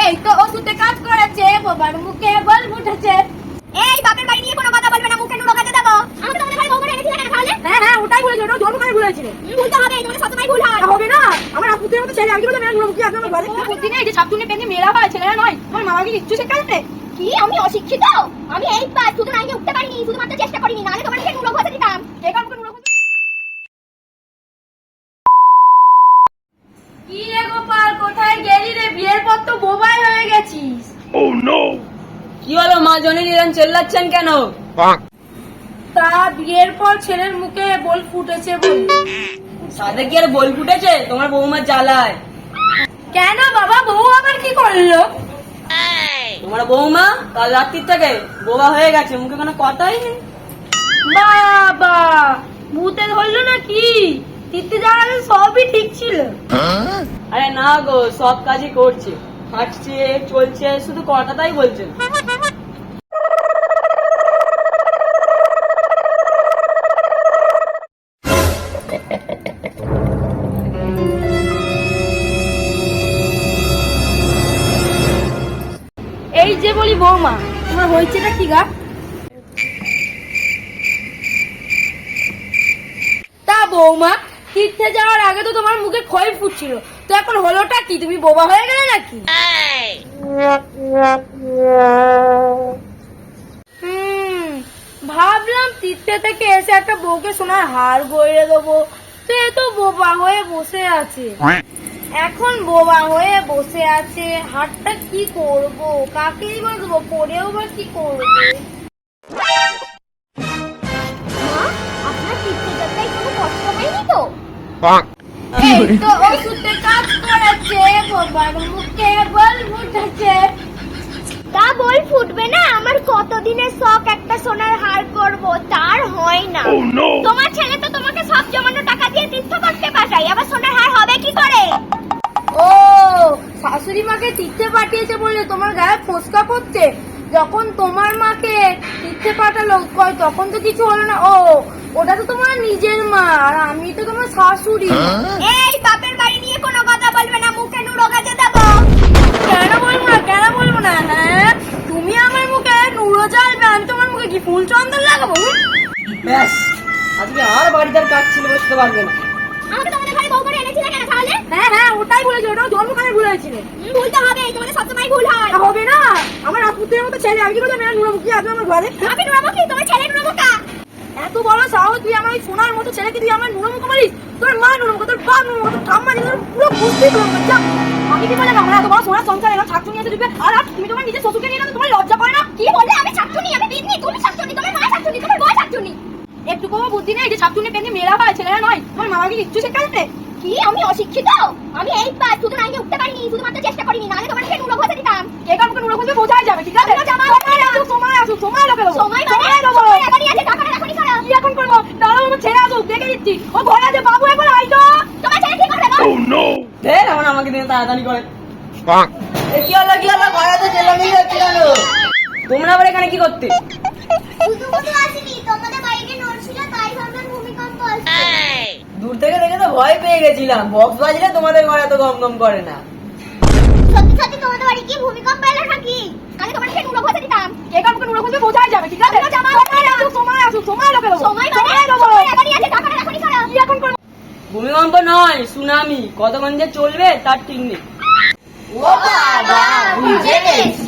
এই তো ওষুধে কাজ করেছে, বাবার মুখে বল উঠেছে। এই বাপের বাড়ি নিয়ে কোনো কথা বলবে না, মুখে নুরো কাজে দেবো। আমাকে তোমাদের বাড়ি বউ করে এনেছিলে কেন তাহলে? হ্যাঁ ওটাই বলেছিল, ওটা জন্ম করে ভুলেছিলে। ভুলতে হবে, তোমাদের সবসময় ভুল হয়। হবে না, আমার আপুদের মতো ছেলে আমি কি বলতে মেয়ে নুরো মুখে আপনার ঘরে বুদ্ধি নেই যে ছাপটুনে পেনে মেয়েরা হয়, ছেলেরা নয়। তোমার মামা কি কিচ্ছু শেখাতে? কি আমি অশিক্ষিত? আমি এই পাস শুধু নাইকে উঠতে পারিনি, শুধুমাত্র চেষ্টা করিনি, নাহলে তোমাদেরকে নুরো ঘষে দিতাম। এখান থেকে নুরো ঘষে। কি রে গোপাল, কোথায় গেলি রে? বিয়ের পর তো বোবাই হয়ে গেছিস। Oh no! কি হলো মা জনি নিলেন চেল্লাচ্ছেন কেন? তা বিয়ের পর ছেলের মুখে বল ফুটেছে বল। সাথে কি আর বল ফুটেছে তোমার বৌমার জ্বালায়? কেন বাবা, বউ আবার কি করলো? তোমার বৌমা কাল রাত্রির থেকে বোবা হয়ে গেছে, মুখে কোনো কথাই নেই। বাবা ভূতে ধরলো নাকি? তিতে জানালে সবই ঠিক ছিল। আরে না গো, সব কাজই করছে, হাঁটছে চলছে, শুধু কথাটাই বলছে। এই যে বলি বৌমা, তোমার হয়েছেটা কি গা? তা বৌমা, তীর্থে যাওয়ার আগে তো তোমার মুখে খই ফুটছিল, তো এখন হলোটা কি? তুমি বোবা হয়ে গেলে নাকি? ভাবলাম তীর্থে থেকে এসে একটা বউকে সোনার হার গড়িয়ে দেবো, তো এ তো বোবা হয়ে বসে আছে। এখন বোবা হয়ে বসে আছে, হাতটা কি করব, কাকেই বা দেবো, পরেও বা কি করবো? আপনার তীর্থযাত্রায় কোনো কষ্ট হয়নি তো? এই তো ওষুধে কাজ করেছে, বাবার মুখে বল ফুটেছে। তা বল ফুটবে না? আমার কতদিনের শখ একটা সোনার হার করব, তার হয় না। Oh no! তোমার ছেলে তো তোমাকে সব জমানো টাকা দিয়ে তীর্থ করতে পাঠায়, আবার সোনার হার হবে কি করে? ও শাশুড়ি মাকে তীর্থে পাঠিয়েছে বলে তোমার গায়ে ফোসকা পড়ছে? যখন তোমার মাকে তীর্থে পাঠালো কয় তখন তো কিছু হলো না। ও ওটা তো তোমার নিজের মা, আর আমি তো তোমার শাশুড়ি। এই বাপের বাড়ি নিয়ে কোনো কথা বলবে না, মুখে নুরো কাজে দেবো। কেন বলবো না, কেন বলবো না? হ্যাঁ তুমি আমার মুখে নুরো জ্বালবে, আমি তোমার মুখে কি ফুল চন্দন লাগাবো? ব্যাস, আজকে আর বাড়িটার কাজ ছিল, বসতে পারবে না। আমাকে তোমাদের ঘরে বউ করে এনেছিলে কেন তাহলে? হ্যাঁ ওটাই বলেছিল, ওটাও জন্ম করে ভুল হয়েছিল। ভুলতে হবে, তোমাদের সবসময় ভুল হয়। হবে না, আমার আপুদের মতো ছেলে আমি কি বলতে মেয়ে নুরো মুখে আপনার ঘরে? আমি নুরো মুখে, তোমার ছেলে নুরো মুখা? এত বড় সাহস, তুই আমার ওই সোনার মতো ছেলেকে তুই আমার নুরো মুখ মারিস? তোর মা নুরো মুখ, তোর বাপ নুরো মুখ, তোর ঠাম্মা নুরো মুখ, পুরো বুঝতে পারবো। আমি কি বললাম, আমরা এত বড় সোনার সংসার এরা ছাত্র নিয়ে দিবে, আর তুমি তোমার নিজের শ্বশুরকে নিয়ে তোমার লজ্জা করে না? কি বললে? আমি ছাত্রনি, আমি বিদনি, তুমি ছাত্রনি, তোমার মা ছাত্রনি, তোমার বউ ছাত্রনি। একটুকু বুদ্ধি নেই যে ছাত্রনি পেনে মেয়েরা হয়, ছেলেরা নয়। তোমার মামা কি কিচ্ছু শেখাতে? কি আমি অশিক্ষিত? আমি এই পাস শুধু নাইকে উঠতে পারিনি, শুধুমাত্র চেষ্টা করিনি, নাহলে তোমাদেরকে নুরো ঘষে দিতাম। এখানকে নুরো ঘষে বোঝাই যাবে, ঠিক আছে? সময় লোকে দেবো, সময় দেবো। এখনই আছে, টাকাটা এখনই করো। কি এখন করবো? দাঁড়াও, আমার ছেলে আসুক, দেখে দিচ্ছি। ও ঘরে আছে, বাবু একবার আই তো। তোমার ছেলে কি করবে? Oh no! ফের এখন আমাকে দিয়ে তাড়াতাড়ি করে। কি হলো ঘরে তো চেল্লামিল্লি হচ্ছে কেন? তোমরা আবার এখানে কি করতে? শুধু আসিনি, তোমাদের বাড়িতে নড়ছিল, তাই ভাবলাম ভূমিকম্প আসছে। দূর থেকে দেখে তো ভয় পেয়ে গেছিলাম, বক্স বাজলে তোমাদের ঘরে এত গম গম করে না। সত্যি সত্যি তোমাদের বাড়ি কি ভূমিকম্প এলো নাকি? আমি তোমাদেরকে নুরো ঘষে দিতাম। এখানকে নুরো ঘষে বোঝাই যাবে, ঠিক আছে? সময় লোকে দেবো, সময় দেবো। এখনই আছে, টাকাটা এখনই করো। কি এখন করবো? ভূমিকম্প নয়, সুনামি, কতক্ষণ যে চলবে তার ঠিক নেই। ও বাবা, বুঝে গেছি।